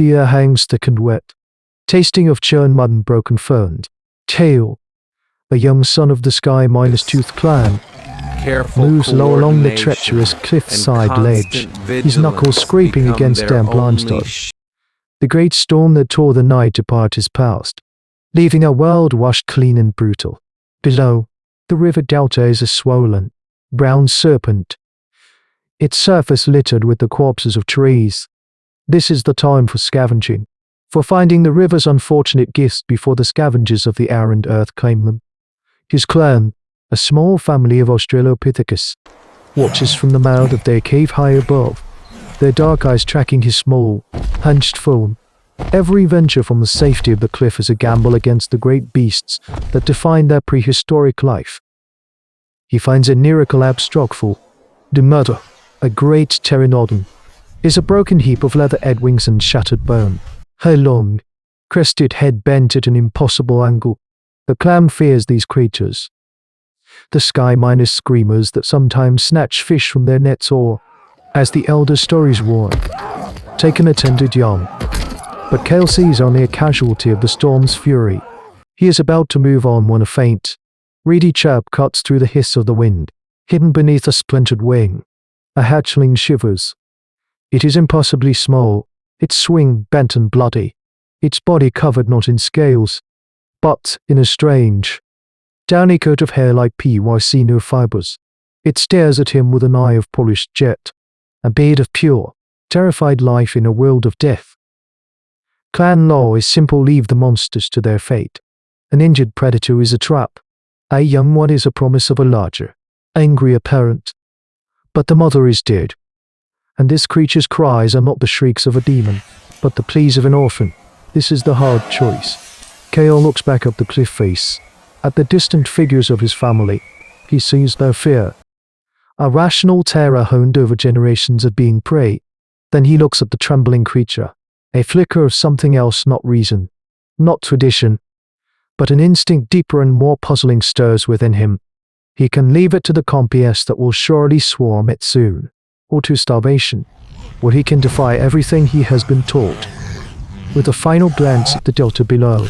The air hangs thick and wet, tasting of churned mud and broken ferns. Tail, a young son of the Sky-Tooth clan, moves low along the treacherous cliffside ledge, his knuckles scraping against damp limestone. The great storm that tore the night apart is past, leaving a world washed clean and brutal. Below, the river delta is a swollen, brown serpent, its surface littered with the corpses of trees. This is the time for scavenging, for finding the river's unfortunate gifts before the scavengers of the air and earth claim them. His clan, a small family of Australopithecus, watches from the mouth of their cave high above, their dark eyes tracking his small, hunched form. Every venture from the safety of the cliff is a gamble against the great beasts that define their prehistoric life. He finds a near collapsed rockfall. The mother, a great Pteranodon, is a broken heap of leather wings and shattered bone, her long, crested head bent at an impossible angle. The clan fears these creatures, the sky-minus screamers that sometimes snatch fish from their nets or, as the elder stories warn, take an attended young. But Kale sees only a casualty of the storm's fury. He is about to move on when a faint, reedy chirp cuts through the hiss of the wind, hidden beneath a splintered wing. A hatchling shivers. It is impossibly small, its wing bent and bloody, its body covered not in scales, but in a strange, downy coat of hair like sinew fibers. It stares at him with an eye of polished jet, a bead of pure, terrified life in a world of death. Clan law is simple: leave the monsters to their fate. An injured predator is a trap. A young one is a promise of a larger, angrier parent. But the mother is dead, and this creature's cries are not the shrieks of a demon, but the pleas of an orphan. This is the hard choice. Kale looks back up the cliff face, at the distant figures of his family. He sees their fear, a rational terror honed over generations of being prey. Then he looks at the trembling creature, a flicker of something else, not reason, not tradition, but an instinct deeper and more puzzling stirs within him. He can leave it to the compies that will surely swarm it soon, or to starvation, where he can defy everything he has been taught. With a final glance at the delta below,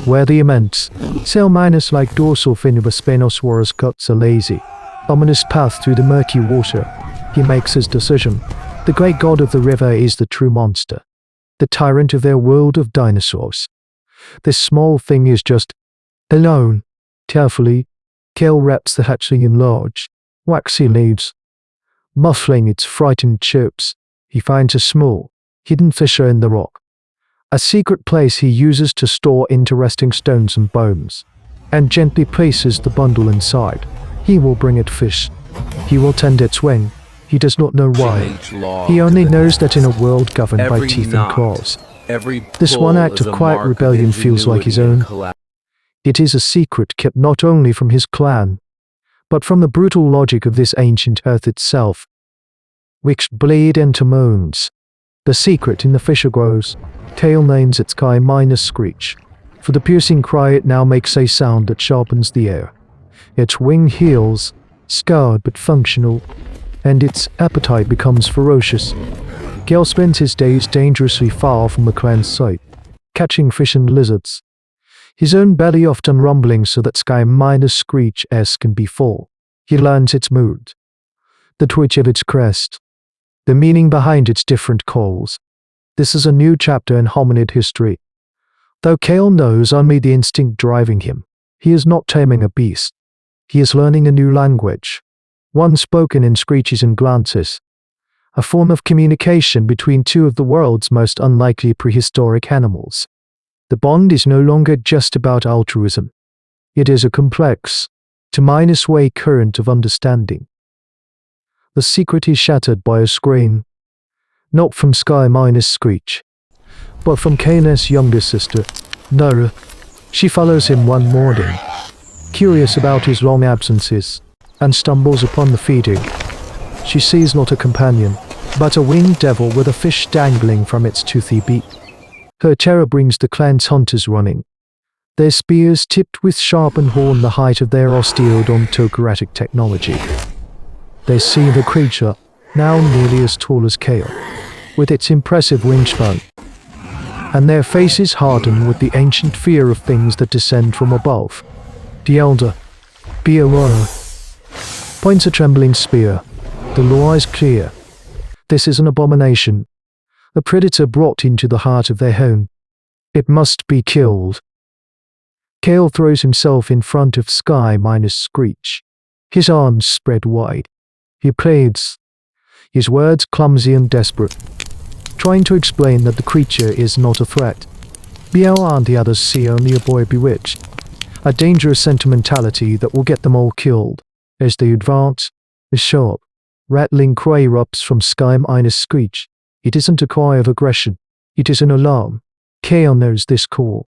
where the immense, sail-like dorsal fin of a Spinosaurus cuts a lazy, ominous path through the murky water, he makes his decision. The great god of the river is the true monster, the tyrant of their world of dinosaurs. This small thing is just alone. Carefully, Kale wraps the hatchling in large, waxy leaves. Muffling its frightened chirps, he finds a small, hidden fissure in the rock, a secret place he uses to store interesting stones and bones, and gently places the bundle inside. He will bring it fish. He will tend its wing. He does not know why. He only knows that in a world governed by teeth and claws, this one act of quiet rebellion feels like his own. It is a secret kept not only from his clan, but from the brutal logic of this ancient earth itself, which bleed into moans. The secret in the fissure grows. Kale names it Sky-Screech. For the piercing cry it now makes a sound that sharpens the air. Its wing heals, scarred but functional, and its appetite becomes ferocious. Kale spends his days dangerously far from the clan's sight, catching fish and lizards, his own belly often rumbling so that Sky-Screech-esque can be full. He learns its mood, the twitch of its crest, the meaning behind its different calls. This is a new chapter in hominid history. Though Kale knows only the instinct driving him, he is not taming a beast. He is learning a new language, one spoken in screeches and glances, a form of communication between two of the world's most unlikely prehistoric animals. The bond is no longer just about altruism. It is a complex, two-way current of understanding. The secret is shattered by a scream, not from Sky-Screech, but from Kale's younger sister, Nora. She follows him one morning, curious about his long absences, and stumbles upon the feeding. She sees not a companion, but a winged devil with a fish dangling from its toothy beak. Her terror brings the clan's hunters running, their spears tipped with sharpened horn the height of their osteodontocratic technology. They see the creature, now nearly as tall as Kale, with its impressive wingspan, and their faces harden with the ancient fear of things that descend from above. The elder, Beowulf, points a trembling spear. The law is clear. This is an abomination, a predator brought into the heart of their home. It must be killed. Kale throws himself in front of Screech, his arms spread wide. He pleads, his words clumsy and desperate, trying to explain that the creature is not a threat. Beowulf and the others see only a boy bewitched, a dangerous sentimentality that will get them all killed. As they advance, a sharp, rattling cry erupts from Screech. It isn't a cry of aggression, it is an alarm. Kale knows this call.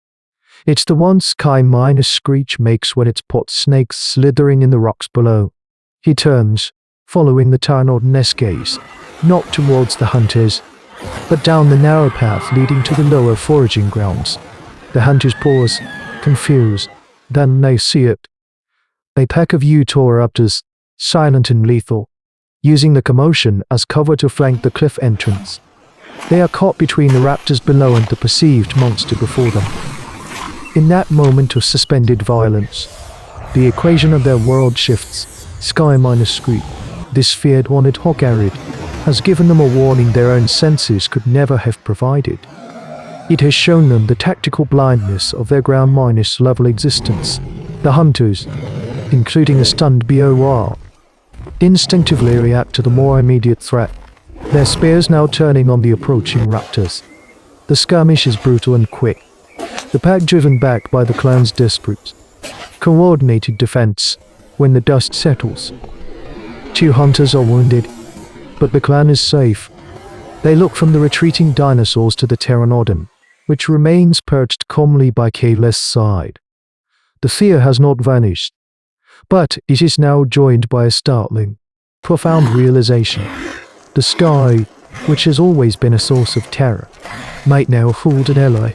It's the one Screech makes when it spots snakes slithering in the rocks below. He turns, following the Pteranodon's gaze, not towards the hunters, but down the narrow path leading to the lower foraging grounds. The hunters pause, confused. Then they see it. A pack of Utauraptors, silent and lethal, using the commotion as cover to flank the cliff entrance. They are caught between the raptors below and the perceived monster before them. In that moment of suspended violence, the equation of their world shifts. Screech, this feared horned hog-arid, has given them a warning their own senses could never have provided. It has shown them the tactical blindness of their ground-level existence. The hunters, including a stunned Beowulf, instinctively react to the more immediate threat, their spears now turning on the approaching raptors. The skirmish is brutal and quick, the pack driven back by the clan's desperate, coordinated defense. When the dust settles, 2 hunters are wounded, but the clan is safe. They look from the retreating dinosaurs to the Pteranodon, which remains perched calmly by Kale's side. The fear has not vanished, but it is now joined by a startling, profound realization. The sky, which has always been a source of terror, might now hold an ally.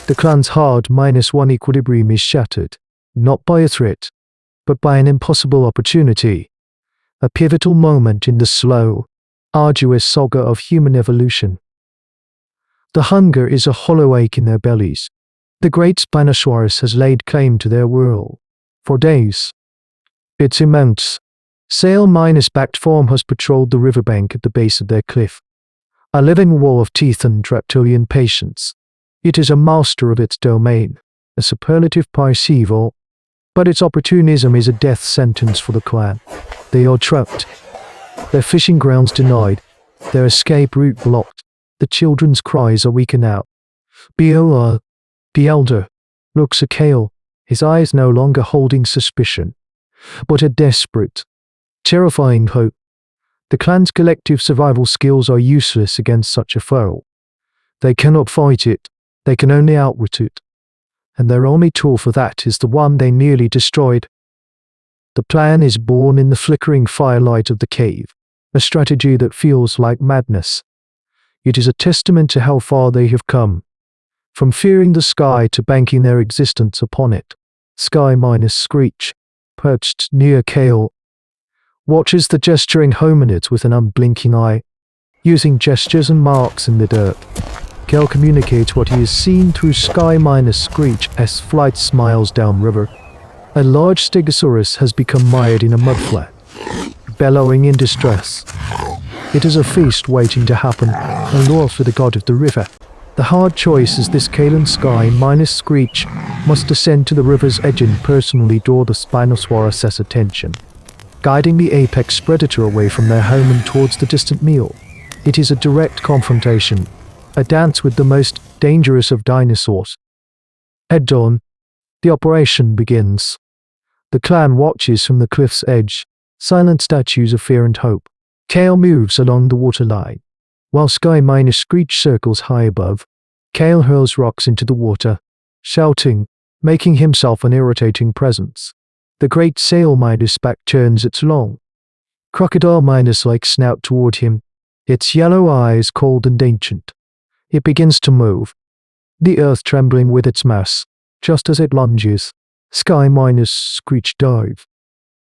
The clan's hard -1 equilibrium is shattered, not by a threat, but by an impossible opportunity, a pivotal moment in the slow, arduous saga of human evolution. The hunger is a hollow ache in their bellies. The great Spinosaurus has laid claim to their world. For days. Its immense, sail-backed form has patrolled the riverbank at the base of their cliff, a living wall of teeth and reptilian patience. It is a master of its domain, a superlative Parseval, but its opportunism is a death sentence for the clan. They are trapped, their fishing grounds denied, their escape route blocked. The children's cries are weaker now. Beowulf, the elder, looks at Kale, his eyes no longer holding suspicion, but a desperate, terrifying hope. The clan's collective survival skills are useless against such a foe. They cannot fight it, they can only outwit it. And their only tool for that is the one they nearly destroyed. The plan is born in the flickering firelight of the cave, a strategy that feels like madness. It is a testament to how far they have come, from fearing the sky to banking their existence upon it. Screech, perched near Kale, watches the gesturing hominids with an unblinking eye, using gestures and marks in the dirt. Kale communicates what he has seen through Screech as flight smiles downriver. A large Stegosaurus has become mired in a mudflat, bellowing in distress. It is a feast waiting to happen, a lure for the god of the river. The hard choice is this: Kale and Screech must descend to the river's edge and personally draw the Spinosaurus' attention, guiding the apex predator away from their home and towards the distant meal. It is a direct confrontation, a dance with the most dangerous of dinosaurs. At dawn, the operation begins. The clan watches from the cliff's edge, silent statues of fear and hope. Kale moves along the waterline, while Screech circles high above. Kale hurls rocks into the water, shouting, making himself an irritating presence. The great sail-midas back turns its long, crocodile-like snout toward him, its yellow eyes cold and ancient. It begins to move, the earth trembling with its mass, just as it lunges. Screech dive.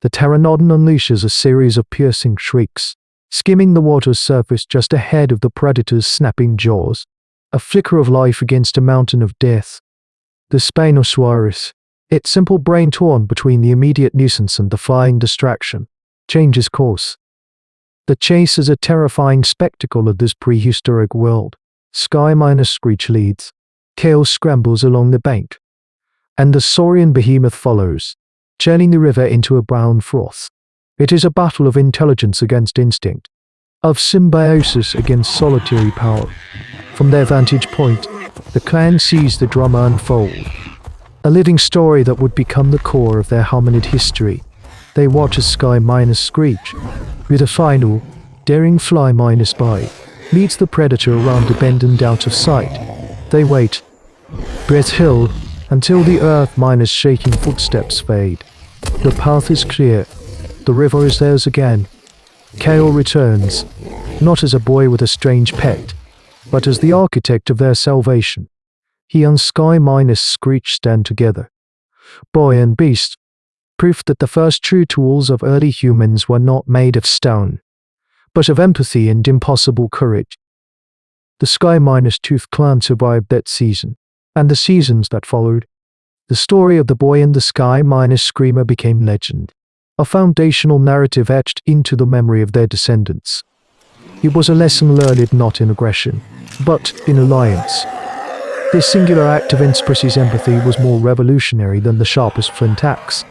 The Pteranodon unleashes a series of piercing shrieks, skimming the water's surface just ahead of the predator's snapping jaws. a flicker of life against a mountain of death. The Spinosaurus, its simple brain torn between the immediate nuisance and the flying distraction, changes course. The chase is a terrifying spectacle of this prehistoric world. Sky-Screech leads. Chaos scrambles along the bank, and the saurian behemoth follows, churning the river into a brown froth. It is a battle of intelligence against instinct, of symbiosis against solitary power. From their vantage point, the clan sees the drama unfold, a living story that would become the core of their hominid history. They watch as Sky-Screech, with a final, daring fly-by, meets the predator around a bend and out of sight. They wait, breath held, until the earth shaking footsteps fade. The path is clear. The river is theirs again. Kale returns, not as a boy with a strange pet, but as the architect of their salvation. He and Sky-Screech stand together, boy and beast, proof that the first true tools of early humans were not made of stone, but of empathy and impossible courage. The Sky-Tooth clan survived that season, and the seasons that followed. The story of the boy and the Sky-Screamer became legend, a foundational narrative etched into the memory of their descendants. It was a lesson learned not in aggression, but in alliance. This singular act of expressing empathy was more revolutionary than the sharpest flint axe.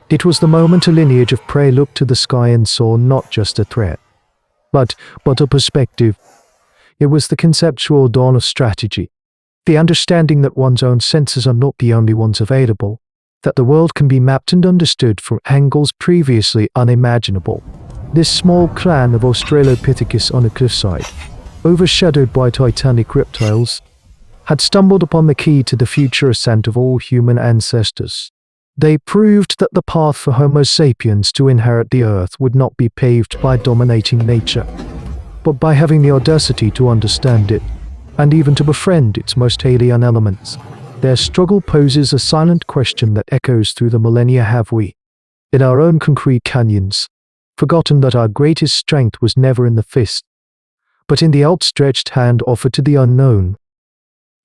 It was the moment a lineage of prey looked to the sky and saw not just a threat, but a perspective. It was the conceptual dawn of strategy, the understanding that one's own senses are not the only ones available, that the world can be mapped and understood from angles previously unimaginable. This small clan of Australopithecus on a cliffside, overshadowed by titanic reptiles, had stumbled upon the key to the future ascent of all human ancestors. They proved that the path for Homo sapiens to inherit the earth would not be paved by dominating nature, but by having the audacity to understand it, and even to befriend its most alien elements. Their struggle poses a silent question that echoes through the millennia. Have we, in our own concrete canyons, forgotten that our greatest strength was never in the fist, but in the outstretched hand offered to the unknown?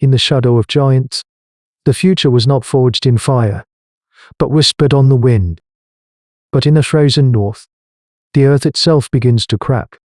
In the shadow of giants, the future was not forged in fire, but whispered on the wind. But in the frozen north, the earth itself begins to crack.